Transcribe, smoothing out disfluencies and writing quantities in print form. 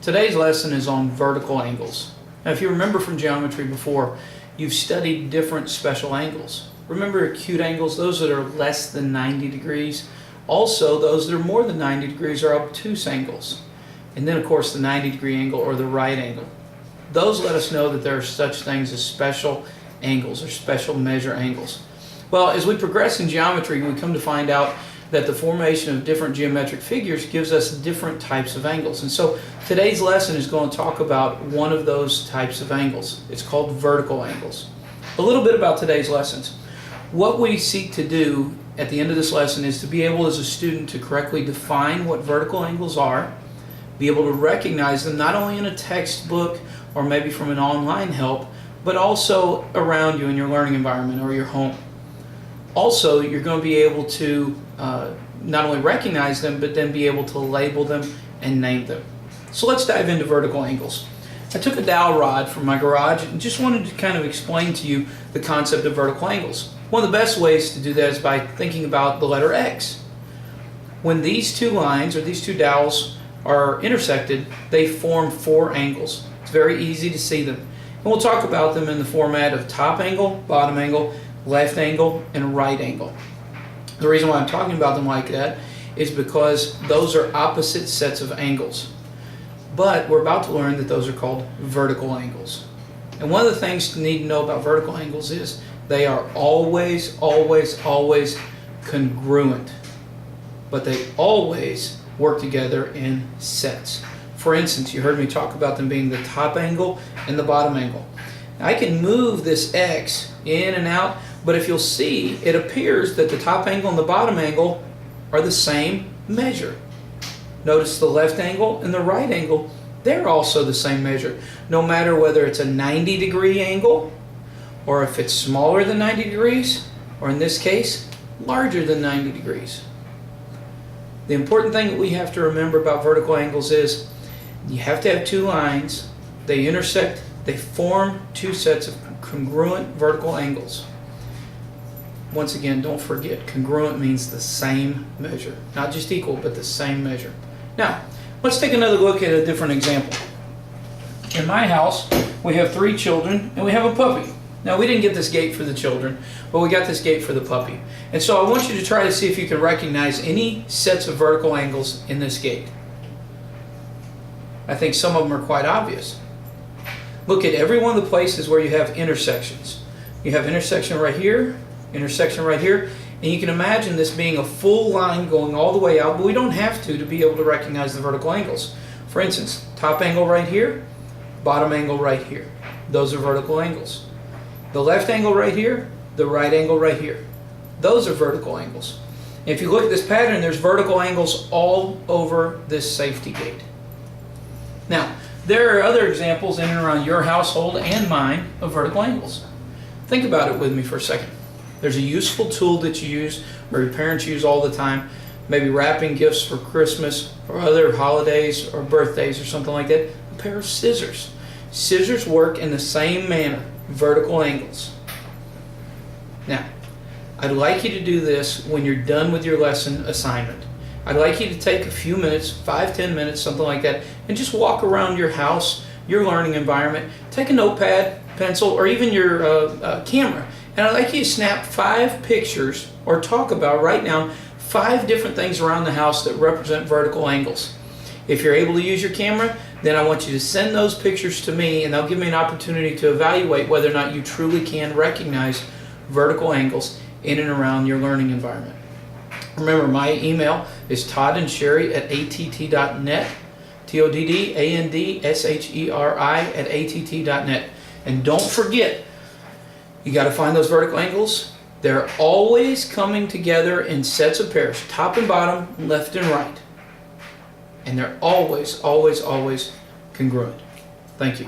Today's lesson is on vertical angles. Now, if you remember from geometry before, you've studied different special angles. Remember acute angles, those that are less than 90 degrees. Also, those that are more than 90 degrees are obtuse angles. And then, of course, the 90-degree angle or the right angle. Those let us know that there are such things as special angles or special measure angles. Well, as we progress in geometry, we come to find out that the formation of different geometric figures gives us different types of angles. And so today's lesson is going to talk about one of those types of angles. It's called vertical angles. A little bit about today's lessons. What we seek to do at the end of this lesson is to be able as a student to correctly define what vertical angles are, be able to recognize them not only in a textbook or maybe from an online help, but also around you in your learning environment or your home. Also, you're going to be able to not only recognize them, but then be able to label them and name them. So let's dive into vertical angles. I took a dowel rod from my garage and just wanted to kind of explain to you the concept of vertical angles. One of the best ways to do that is by thinking about the letter X. When these two lines or these two dowels are intersected, they form four angles. It's very easy to see them. And we'll talk about them in the format of top angle, bottom angle, left angle, and right angle. The reason why I'm talking about them like that is because those are opposite sets of angles. But we're about to learn that those are called vertical angles. And one of the things to need to know about vertical angles is they are always, always, always congruent. But they always work together in sets. For instance, you heard me talk about them being the top angle and the bottom angle. Now, I can move this X in and out, but if you'll see, it appears that the top angle and the bottom angle are the same measure. Notice the left angle and the right angle, they're also the same measure. No matter whether it's a 90-degree angle, or if it's smaller than 90 degrees, or in this case, larger than 90 degrees. The important thing that we have to remember about vertical angles is you have to have two lines, they intersect, they form two sets of congruent vertical angles. Once again, don't forget, congruent means the same measure. Not just equal, but the same measure. Now, let's take another look at a different example. In my house, we have 3 children and we have a puppy. Now, we didn't get this gate for the children, but we got this gate for the puppy. And so I want you to try to see if you can recognize any sets of vertical angles in this gate. I think some of them are quite obvious. Look at every one of the places where you have intersections. You have intersection right here, intersection right here, and you can imagine this being a full line going all the way out, but we don't have to be able to recognize the vertical angles. For instance, top angle right here, bottom angle right here. Those are vertical angles. The left angle right here, the right angle right here. Those are vertical angles. And if you look at this pattern, there's vertical angles all over this safety gate. Now, there are other examples in and around your household and mine of vertical angles. Think about it with me for a second. There's a useful tool that you use, or your parents use all the time, maybe wrapping gifts for Christmas or other holidays or birthdays or something like that. A pair of scissors. Scissors work in the same manner, vertical angles. Now, I'd like you to do this when you're done with your lesson assignment. I'd like you to take a few minutes, 5-10 minutes, something like that, and just walk around your house, your learning environment. Take a notepad, pencil, or even your camera, and I'd like you to snap 5 pictures or talk about right now 5 different things around the house that represent vertical angles. If you're able to use your camera, then I want you to send those pictures to me, and they'll give me an opportunity to evaluate whether or not you truly can recognize vertical angles in and around your learning environment. Remember, my email is toddandsherry@att.net, toddandsherry@att.net. And don't forget, you got to find those vertical angles. They're always coming together in sets of pairs, top and bottom, left and right. And they're always, always, always congruent. Thank you.